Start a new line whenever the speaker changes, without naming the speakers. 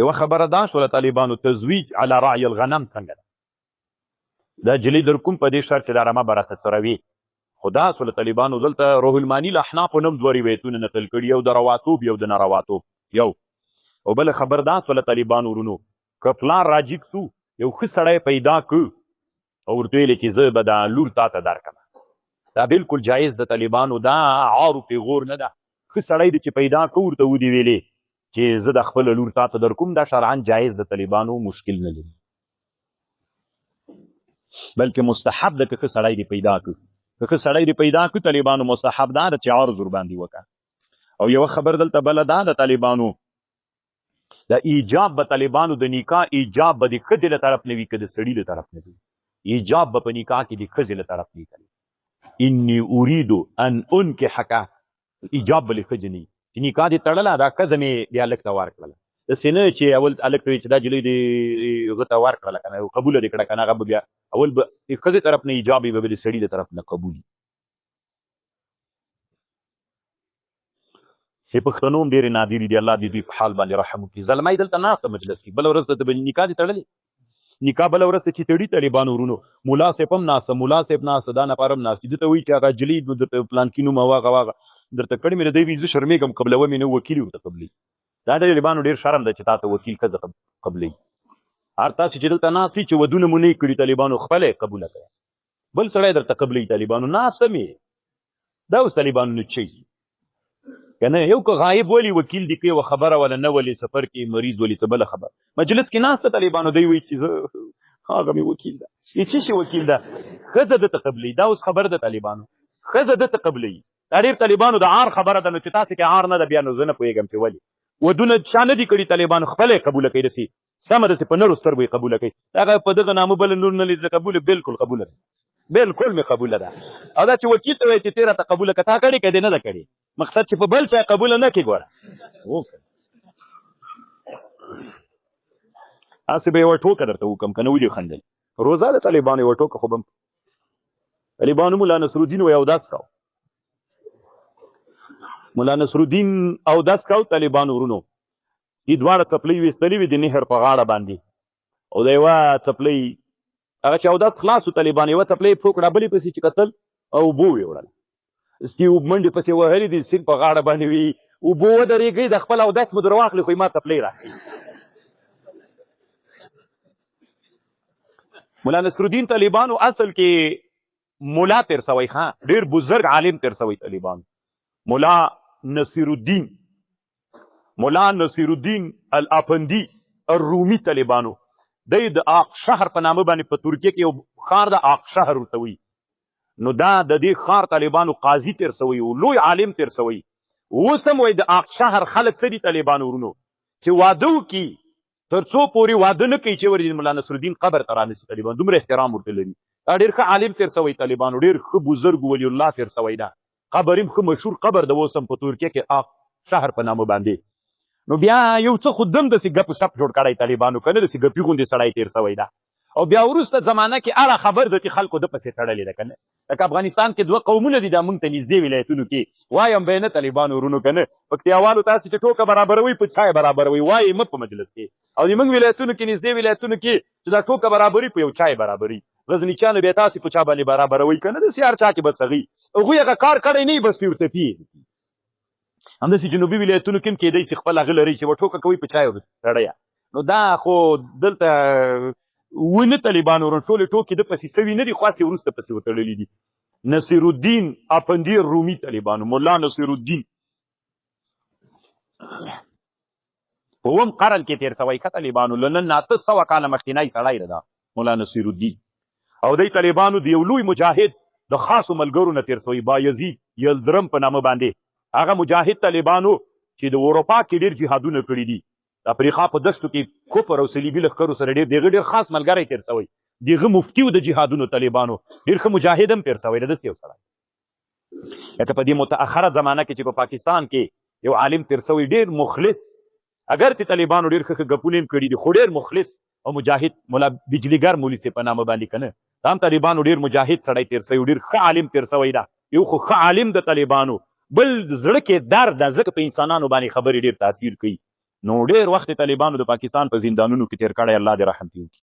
یوه خبره دا شوله طالبانو تزویج علی رعی الغنم څنګه ده دا جلۍ در کوم په دې شرط چې دا رمه به راته تروي خو دا شوله طالبانو دلته روح الماني له احنافو نم دوه روایتونه نقل کړي یو د رواتوب یو د نارواتوب یو او بله خبر دا شوله طالبانو ورونو که پلار راجیګ سو یو ښه سړی پیدا کړو او ورته ویلې چې زه به دا لور تا ته درکړم دا بالکل جایز د طالبانو دا عارو پیغور نه ده ښه سړی دی چې پیدا کړو ورته ودې ویلې چې زه د خپله لور تا ته در کوم دا شرعاً جایز د طالبانو مشکل نه لري بلکې مستحب ده که ښه سړی دی پیدا کړو که ښه سړی دی پیدا کړو طالبانو مستحب دا ده چې عرض ورباندې وکړه او یوه خبر دلته بله دا د طالبانو د ایجاب به طالبانو د نکاح ایجاب به د ښځې له طرف نه وي که د سړي له طرف نه وي ایجاب به په نکاح کې د ښځې له طرف نه وي انی اريد ان انکحک ایجاب به له ښځې نه وي چې نکاح دې تړله دا ښځه مې بیا هلک ته ورکړله داسې نه چې اول هلک ته وایي چې دا جلۍ دې هغه ته ورکړله که نه قبوله دې کړه که نه هغه به بیا اول به د ښځې طرف نه ایجاب وي به د سړي د طرف نه قبول وي چې پښتنو هم ډېرې نادرې دي الله دې دوی په حال باندې رحم وکړي زلمی دلته ناسته مجلس کې بله ورځ ته به نکاح دې تړلې نکاح بله ورځ ته چې تړي طالبانو ورونو ملا صاحب هم ناسته ملا صاحب ناسته دا نفر هم ناست ده ته وایي چې هغه جلۍ درته پلانکي نوم واغه واغه درته کړې مې دی وي زه شرمېږم قبلوه مې نه وکیل ورته قبلوي دا د طالبانو ډېر شرم ده چې تا ته وکیل ښځه قبلوي هر تاسې چې دلته ناست وي چې ودونه مو نه یې کړي طالبانو خپله یې قبوله کړه بل سړی درته قبلوي طالبانو ناسته مې دا اوس طالبانو نه چي که نه یو که غایب ولي وکیل دي که یوه خبره وله نه ولي سفر کې مریض ولي ته بله خبره مجلس کې ناسته طالبانو دی وایي چې زه هغه مې وکیل ده چې څه شي وکیل ده ښځه دته قبلوي دا اوس خبر ده طالبانو ښځه دته قبلوي دا ډېر طالبانو د عار خبره ده نو چې تاسې کې عار نه ده بیا نو زه نه پوهېږم چې ولې ودونه چا نه دي کړي طالبانو خپله یې قبوله کوي داسې سمه داسې په نرو سترګو یې قبوله کوي هغه په دغه نامه بله نور نه لیدله قبوله بالکل قبوله ده بالکل مې قبوله ده او دا چې وکیل ته وایي چې ته راته قبوله که تا کړې که دې نه ده کړې مقصد چې په بل چا قبوله نه کړي ګوره هسې به یوه ټوکه درته وکړم که نه ولې خندل روزه د طالبانو یوه ټوکه خو به طالبانو ملا نصرالدین وایي اودس کو ملا نصرالدین اودس کو طالبانو ورونو دې دواړه څپلۍ ویستلې وي د نهر په غاړه باندې او د یوه څپلۍ هغه چې اودس خلاص و طالبانو یوه څپلۍ یې پښو کړه بلې پسې چې کتل او اوبه ویې وړل ستې منډې پسې وهلې دي سیند په غاړه باندې وي اوبه ودرېږئ د خپل اودس مو در واخلې خو ما څپلۍ راکړي ملا نصرالدین طالبانو اصل کې ملا تیر سوی ښه ډېر بزرګ عالم تیر سوی طالبانو ملا نصرالدین الافندي الرومي طالبانو دی د آق شهر په نامه باندې په ترکیه کې یو ښار د آق شهر ورته وایي نو دا د دې ښار طالبانو قاضي تیر سوی و لوی عالم تیر سوی اوس هم وایي د آق شهر خلک څه دي طالبانو ورونو چې واده وکړي تر څو پورې واده نه کوي چې ورځي ملا نصرالدین قبر ته رانسي طالبان دومره احترام ورته لري دا ډېر ښه عالم تیر سوی طالبانو ډېر ښه بزرګ ولی الله تیر سوی ده قبر هم ښه مشهور قبر د اوس هم په ترکیه کې آق شهر په نامه باندې نو بیا یو څه خو دم داسې ګپ سپ جوړ کړی طالبانو که نه داسې ګپي غوندې سړی تیر سوی ده او بیا وروسته زمانه کې هره خبر ده چې خلکو ده پسې تړلې ده که نه لکه افغانستان کې دوه قومونه دي دا موږ ته نږدې ولایتونو کې وایم به یې نه طالبانو ورونو که نه پکتیاوالو تاسې چې ټوکه برابروئ په چای برابروئ وایي مه په مجلس کې او زموږ ولایتونو کې نږدې ولایتونو کې چې دا ټوکه برابري په یو چای برابري غزنیچیانو بیا تاسې په چا باندې برابروئ که نه داسې هر چا کې بس هغوی هغه کار کړی نه وي بس پې ورته پي همداسې جنوبي ولایتونو کې هم کېدی چې خپل هغه لري چې ټوکه کوئ په چای سړیه نو دا خو دلته ونه طالبانو ورن ټولې ټوکې ده پسې کوي نه دي خواستې وروسته پسې وتړلي دي نصرالدین افندي رومي طالبانو ملا نصرالدین په اووم قرن کې تېر سوی ښه طالبانو له نن 900 کاله مخکینی سړی ده ملا نصرالدین او دی طالبانو د یو لوی مجاهد د خاصو ملګرو نه تېر سوی بایزید یلدرم په نامه باندې هغه مجاهد طالبانو چې د اروپا کې ډېر جهادونه کړي دي د افریقا په دشتو کې کوپر او صلیبي لښکرو سره دغه ډېر خاص ملګری تېر سوی دغه مفتي و د جهادونو طالبانو ډېر ښه مجاهد هم تېر سوی ده داسې یو سړی لکه په دې متأخره زمانه کې چې په پاکستان کې یو عالم تېر سوی ډېر مخلص اگر چې طالبانو ډېر ښه ګپونه هم کړي دي خو ډېر مخلص او مجاهد ملا بجلیګر مولي صاحب په نامه باندې که نه دا هم طالبانو ډېر مجاهد سړی تېر سوی ډېر ښه عالم تېر سوی ده یو خو ښه عالم د طالبانو بل زړه کې درد ده ځکه په انسانانو باندې خبرې ډېر تاثیر کوي نو ډېر وخت طالبانو د پاکستان په زندانونو کې تیر کړی، الله دې رحم دې وکړي.